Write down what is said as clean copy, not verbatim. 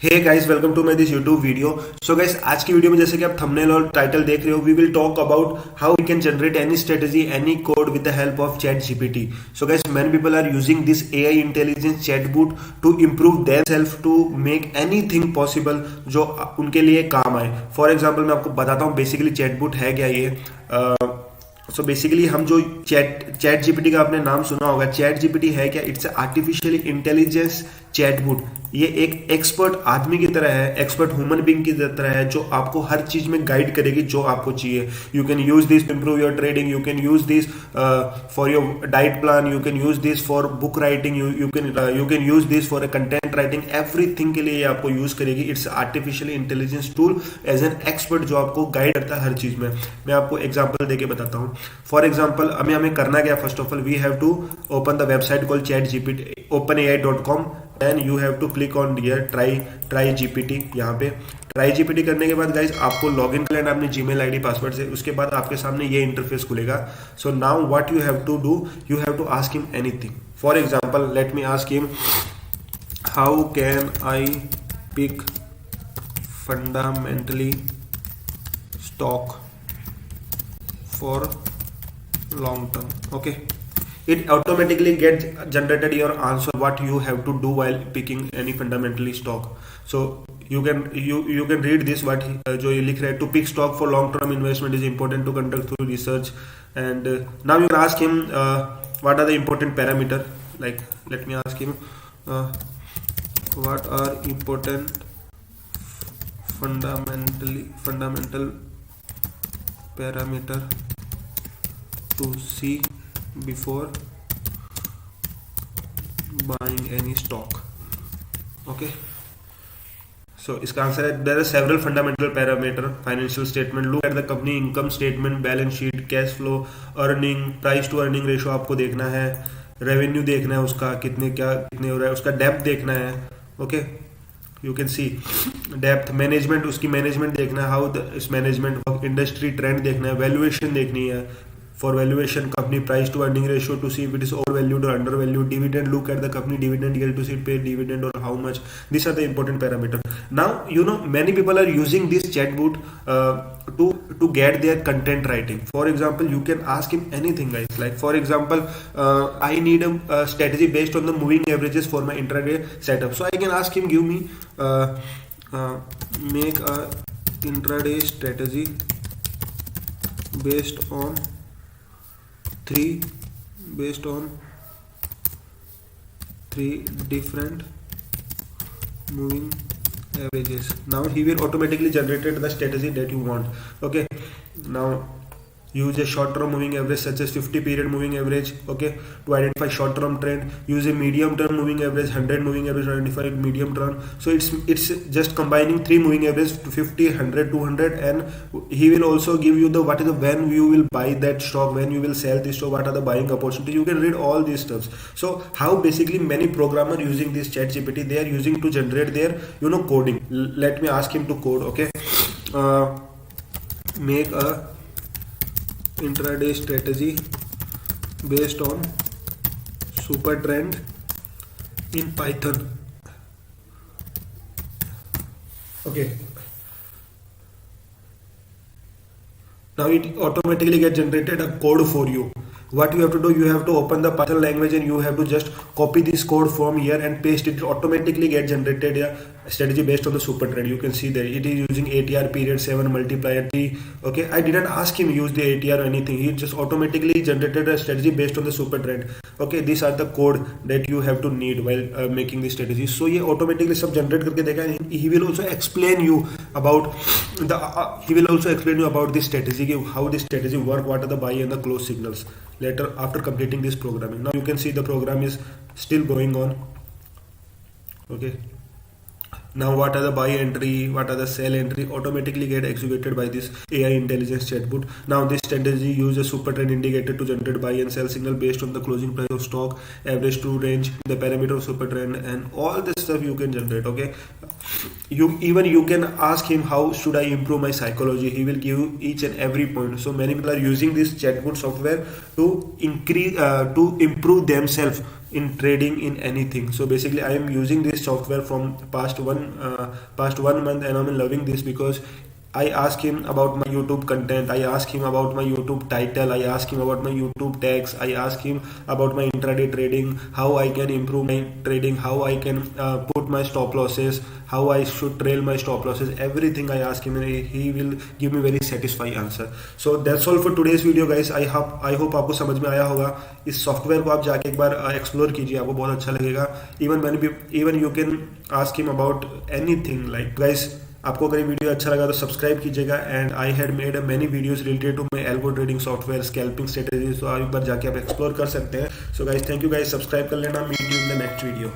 Hey guys, welcome to my this YouTube video. So guys, आज की video में जैसे कि आप थंबनेल और टाइटल देख रहे हो, we will talk about how we can generate any strategy, any code with the help of ChatGPT. So guys, many people are using this AI intelligence chatbot to improve their self, to make anything possible जो उनके लिए काम आए। For example मैं आपको बताता हूँ basically chatbot है क्या ये। सो बेसिकली हम जो चैट जीपीटी का आपने नाम सुना होगा, चैट जीपीटी है क्या? It's artificial intelligence chatbot. ये एक एक्सपर्ट आदमी की तरह है, एक्सपर्ट ह्यूमन बीइंग की तरह है, जो आपको हर चीज में गाइड करेगी जो आपको चाहिए। You can use this to improve your trading, you can use this for your diet plan, you can use this for book writing, you can use this for content writing. Everything के लिए ये आपको use करेगी। It's artificial intelligence tool as an expert जो आपको guide करता है हर चीज में। मैं आपको एग्जाम्पल देके बताता हूँ। फॉर एग्जाम्पल हमें करना क्या? First of all we have to open the website call ChatGPT openai.com and you have to click on here try GPT. यहाँ पे ट्राई जीपीटी करने के बाद गाइज आपको लॉग इन कर लेना अपनी जीमेल आईडी पासवर्ड से। उसके बाद आपके सामने ये इंटरफेस खुलेगा। So now what you have to do, you have to ask him anything. For example let me ask him how can I pick fundamentally stock for long term. Okay, it automatically gets generated your answer what you have to do while picking any fundamentally stock. So you can read this what जो ये लिख रहा है, to pick stock for long term investment is important to conduct through research. And now you can ask him what are the important parameter. Like let me ask him what are important fundamental parameter to see before buying any stock. Okay, so इसका answer है there are several fundamental parameter. Financial statement, look at the company income statement, balance sheet, cash flow, earning, price to earning ratio आपको देखना है, revenue देखना है उसका कितने हो रहा है, उसका डेप्थ देखना है। Okay, you can see depth. Management, उसकी मैनेजमेंट देखना है, हाउ इस मैनेजमेंट, इंडस्ट्री ट्रेंड देखना है, वैल्यूएशन देखनी है। For valuation, company price to earning ratio to see if it is overvalued or undervalued. Dividend, look at the company dividend yield to see it pay dividend or how much. These are the important parameters. Now many people are using this chatbot to get their content writing. For example, you can ask him anything, guys. Like for example, I need a strategy based on the moving averages for my intraday setup. So I can ask him, give me make a intraday strategy based on three different moving averages. Now he will automatically generate the strategy that you want. Okay, now use a short term moving average such as 50 period moving average, okay, to identify short term trend. Use a medium term moving average, 100 moving average to identify medium term. So it's just combining three moving averages to 50, 100, 200, and he will also give you the what is the when you will buy that stock, when you will sell this stock, what are the buying opportunities. You can read all these stuffs. So how basically many programmers using this chat gpt, they are using to generate their coding. Let me ask him to code. Okay, make a intraday strategy based on super trend in Python. Okay, now it automatically get generated a code for you. What you have to do, you have to open the Python language and you have to just copy this code from here and paste it. Automatically get generated a strategy based on the super trend. You can see that it is using ATR period 7 multiplier 3. Okay, I didn't ask him use the ATR or anything. He just automatically generated a strategy based on the super trend. Okay, these are the code that you have to need while making the strategy. So ये automatically सब generate करके देगा. He will also explain you about this strategy, how this strategy work, what are the buy and the close signals later after completing this programming. Now you can see the program is still going on. Okay, now what are the buy entry, what are the sell entry, automatically get executed by this AI intelligence chatbot. Now this strategy uses super trend indicator to generate buy and sell signal based on the closing price of stock, average true range, the parameter of super trend, and all this stuff you can generate. Okay, you can ask him how should I improve my psychology. He will give you each and every point. So many people are using this chatbot software to improve themselves in trading in anything. So basically I am using this software from past one month, and I'm loving this because I ask him about my YouTube content, I ask him about my YouTube title, I ask him about my YouTube tags, I ask him about my intraday trading, how I can improve my trading, how I can put my stop losses, how I should trail my stop losses, everything I ask him, and he will give me very satisfying answer. So that's all for today's video guys. I hope आपको समझ में आया होगा. इस software को आप जाके एक बार एक्सप्लोर कीजिए, आपको बहुत अच्छा लगेगा. Even you can ask him about anything. Like guys, आपको अगर ये वीडियो अच्छा लगा तो सब्सक्राइब कीजिएगा. And I had made many videos related to my algo trading software, scalping strategies, तो आप एक बार जाके आप एक्सप्लोर कर सकते हैं. So guys, thank you guys, subscribe कर लेना. Meet you in the next video.